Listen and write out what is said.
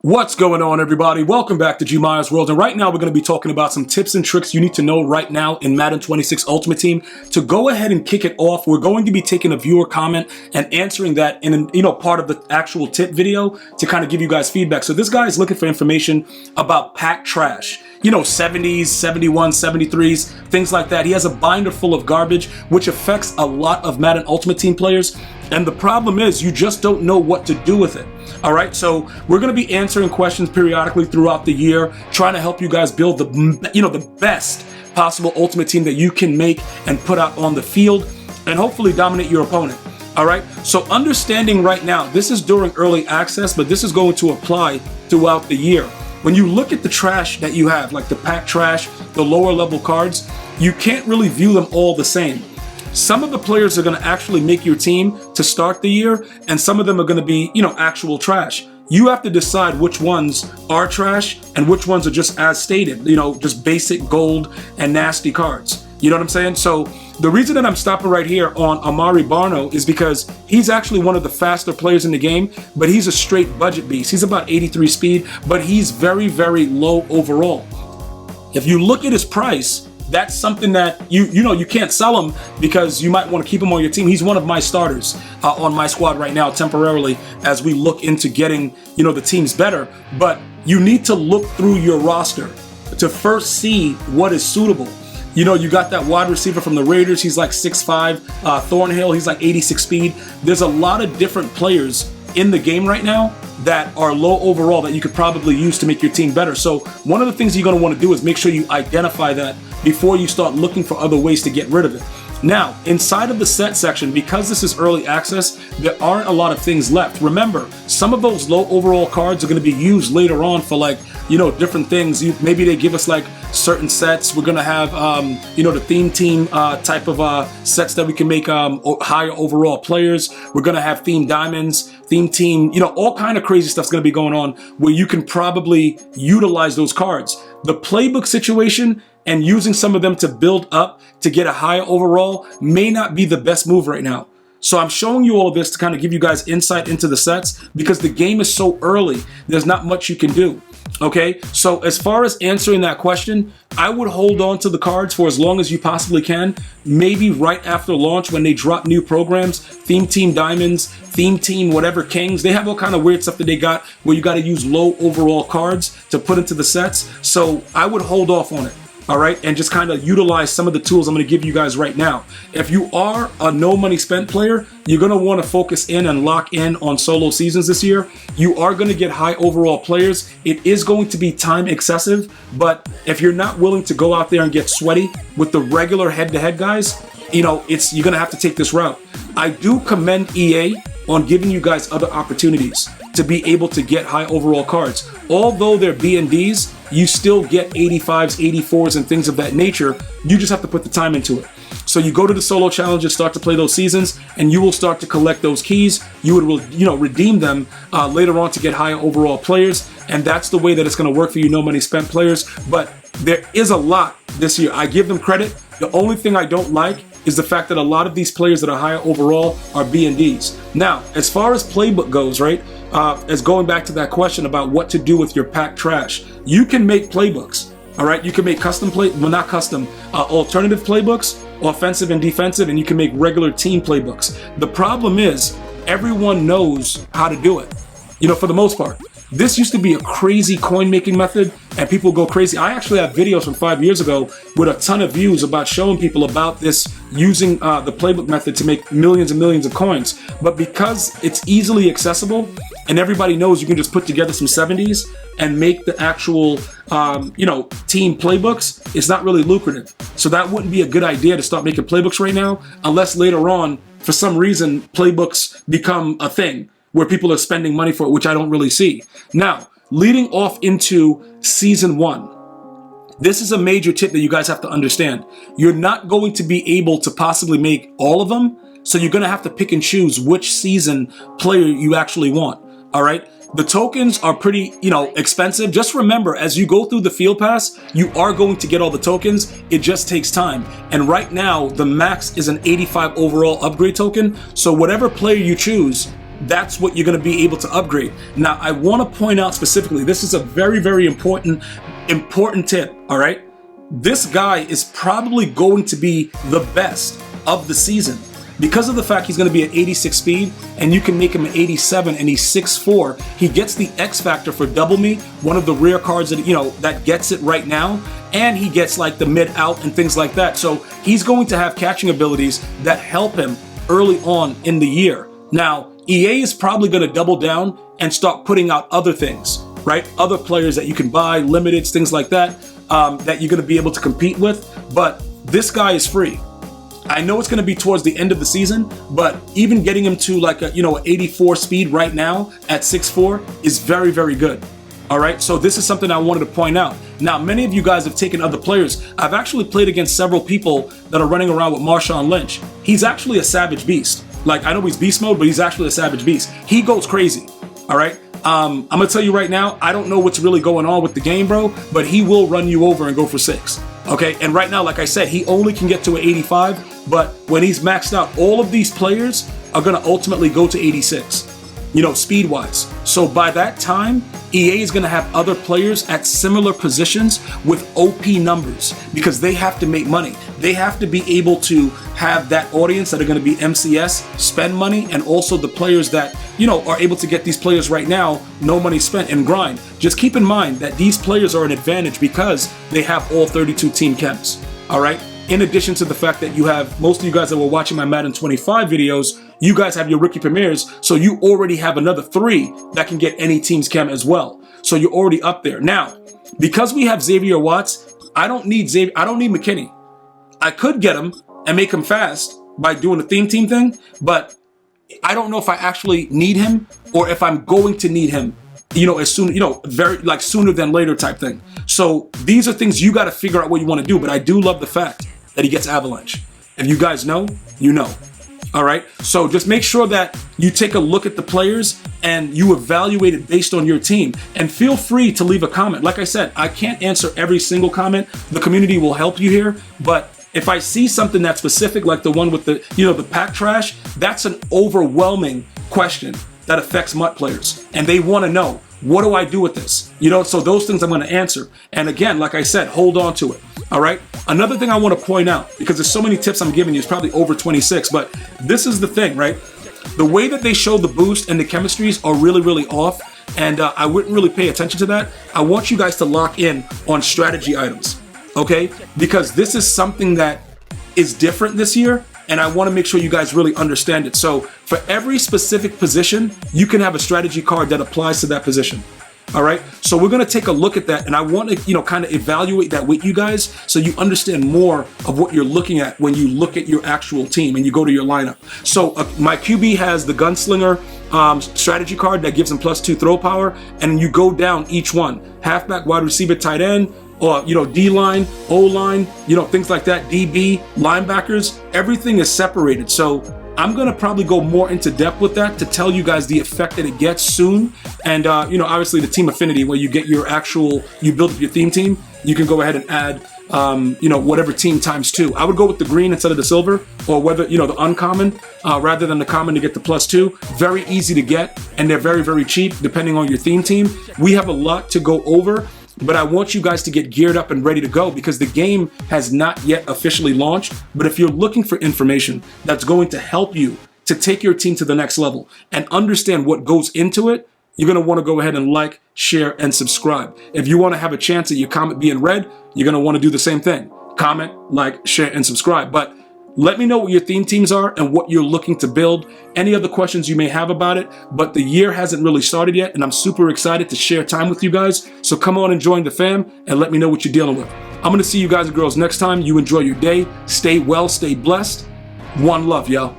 What's going on, everybody? Welcome back to GmiasWorld, and right now we're going to be talking about some tips and tricks you need to know right now in Madden 26 Ultimate Team. To go ahead and kick it off, we're going to be taking a viewer comment and answering that in part of the actual tip video to kind of give you guys feedback. So this guy is looking for information about pack trash. 70s, 71, 73s, things like that. He has a binder full of garbage, which affects a lot of Madden Ultimate Team players. And the problem is you just don't know what to do with it. All right, so we're going to be answering questions periodically throughout the year, trying to help you guys build the best possible Ultimate Team that you can make and put out on the field and hopefully dominate your opponent. All right, so understanding right now, this is during early access, but this is going to apply throughout the year. When you look at the trash that you have, like the pack trash, the lower level cards, you can't really view them all the same. Some of the players are going to actually make your team to start the year, and some of them are going to be, actual trash. You have to decide which ones are trash and which ones are just as stated, just basic gold and nasty cards. You know what I'm saying? So the reason that I'm stopping right here on Amari Barno is because he's actually one of the faster players in the game, but he's a straight budget beast. He's about 83 speed, but he's very, very low overall. If you look at his price, that's something that you can't sell him because you might want to keep him on your team. He's one of my starters on my squad right now temporarily as we look into getting the teams better. But you need to look through your roster to first see what is suitable. You got that wide receiver from the Raiders. He's like 6'5". Thornhill, he's like 86 speed. There's a lot of different players in the game right now that are low overall that you could probably use to make your team better. So one of the things you're going to want to do is make sure you identify that before you start looking for other ways to get rid of it. Now, inside of the set section, because this is early access, there aren't a lot of things left. Remember, some of those low overall cards are going to be used later on for different things. Maybe they give us like certain sets. We're going to have, the theme team type of sets that we can make higher overall players. We're going to have theme diamonds, theme team, all kind of crazy stuff's going to be going on where you can probably utilize those cards. The playbook situation and using some of them to build up to get a higher overall may not be the best move right now. So I'm showing you all of this to kind of give you guys insight into the sets because the game is so early. There's not much you can do. Okay, so as far as answering that question, I would hold on to the cards for as long as you possibly can. Maybe right after launch when they drop new programs, theme team diamonds, theme team whatever kings, they have all kind of weird stuff that they got where you got to use low overall cards to put into the sets. So I would hold off on it. All right, and just kind of utilize some of the tools I'm going to give you guys right now. If you are a no money spent player, you're going to want to focus in and lock in on solo seasons this year. You are going to get high overall players. It is going to be time excessive, but if you're not willing to go out there and get sweaty with the regular head-to-head guys, you're going to have to take this route. I do commend EA on giving you guys other opportunities to be able to get high overall cards. Although they're B&Ds, you still get 85s, 84s, and things of that nature. You just have to put the time into it. So you go to the solo challenges, start to play those seasons, and you will start to collect those keys. You would, redeem them later on to get higher overall players, and that's the way that it's going to work for you no money spent players. But there is a lot this year. I give them credit. The only thing I don't like is the fact that a lot of these players that are higher overall are B&Ds. Now, as far as playbook goes, right, as going back to that question about what to do with your pack trash, you can make playbooks, all right? You can make alternative playbooks, offensive and defensive, and you can make regular team playbooks. The problem is everyone knows how to do it, for the most part. This used to be a crazy coin making method and people go crazy. I actually have videos from 5 years ago with a ton of views about showing people about this using the playbook method to make millions and millions of coins. But because it's easily accessible and everybody knows you can just put together some 70s and make the actual, team playbooks, it's not really lucrative. So that wouldn't be a good idea to start making playbooks right now, unless later on, for some reason, playbooks become a thing where people are spending money for it, which I don't really see. Now, leading off into season 1, this is a major tip that you guys have to understand. You're not going to be able to possibly make all of them, so you're going to have to pick and choose which season player you actually want, all right? The tokens are pretty, expensive. Just remember, as you go through the field pass, you are going to get all the tokens. It just takes time. And right now, the max is an 85 overall upgrade token, so whatever player you choose, that's what you're going to be able to upgrade. Now, I want to point out specifically, this is a very, very important tip, all right? This guy is probably going to be the best of the season because of the fact he's going to be at 86 speed, and you can make him an 87, and he's 6'4". He gets the X Factor for Double Me, one of the rare cards that, you know, that gets it right now, and he gets like the mid out and things like that. So he's going to have catching abilities that help him early on in the year. Now, EA is probably going to double down and start putting out other things, right? Other players that you can buy, limiteds, things like that, that you're going to be able to compete with. But this guy is free. I know it's going to be towards the end of the season, but even getting him to like a, you know, 84 speed right now at 6'4" is very, very good. All right, so this is something I wanted to point out. Now, many of you guys have taken other players. I've actually played against several people that are running around with Marshawn Lynch. He's actually a savage beast. Like, I know he's beast mode, but he's actually a savage beast. He goes crazy. All right. I'm gonna tell you right now, I don't know what's really going on with the game, bro, but he will run you over and go for 6. Okay, and right now, like I said, he only can get to an 85, but when he's maxed out, all of these players are gonna ultimately go to 86, you know, speed-wise. So by that time, EA is gonna have other players at similar positions with OP numbers because they have to make money. They have to be able to have that audience that are gonna be MCS, spend money, and also the players that, you know, are able to get these players right now, no money spent, and grind. Just keep in mind that these players are an advantage because they have all 32 team chems, all right? In addition to the fact that you have, most of you guys that were watching my Madden 25 videos, you guys have your rookie premieres, so you already have another 3 that can get any team's chem as well. So you're already up there. Now, because we have Xavier Watts, I don't need McKinney. I could get him and make him fast by doing the theme team thing, but I don't know if I actually need him or if I'm going to need him, you know, as soon, you know, very like sooner than later type thing. So these are things you got to figure out what you want to do, but I do love the fact that he gets Avalanche. If you guys know, you know. All right, so just make sure that you take a look at the players and you evaluate it based on your team, and feel free to leave a comment. Like I said, I can't answer every single comment. The community will help you here, but if I see something that's specific, like the one with the, you know, the pack trash, that's an overwhelming question that affects MUT players, and they want to know, what do I do with this? You know, so those things I'm going to answer. And again, like I said, hold on to it. All right. Another thing I want to point out, because there's so many tips I'm giving you, it's probably over 26, but this is the thing, right? The way that they show the boost and the chemistries are really, really off. And I wouldn't really pay attention to that. I want you guys to lock in on strategy items. Okay. Because this is something that is different this year. And I want to make sure you guys really understand it. So for every specific position, you can have a strategy card that applies to that position. All right. So we're going to take a look at that. And I want to, you know, kind of evaluate that with you guys so you understand more of what you're looking at when you look at your actual team and you go to your lineup. So my QB has the Gunslinger strategy card that gives him +2 throw power. And you go down each one: halfback, wide receiver, tight end, or, you know, D-line, O-line, you know, things like that, DB, linebackers, everything is separated. So I'm going to probably go more into depth with that to tell you guys the effect that it gets soon. And, you know, obviously the team affinity, where you get your actual, you build up your theme team, you can go ahead and add, you know, whatever team ×2. I would go with the green instead of the silver, or whether, you know, the uncommon rather than the common to get the +2. Very easy to get, and they're very, very cheap depending on your theme team. We have a lot to go over, but I want you guys to get geared up and ready to go because the game has not yet officially launched. But if you're looking for information that's going to help you to take your team to the next level and understand what goes into it, you're going to want to go ahead and like, share, and subscribe. If you want to have a chance at your comment being read, you're going to want to do the same thing. Comment, like, share, and subscribe. But let me know what your theme teams are and what you're looking to build. Any other questions you may have about it, but the year hasn't really started yet, and I'm super excited to share time with you guys. So come on and join the fam and let me know what you're dealing with. I'm going to see you guys and girls next time. You enjoy your day. Stay well, stay blessed. One love, y'all.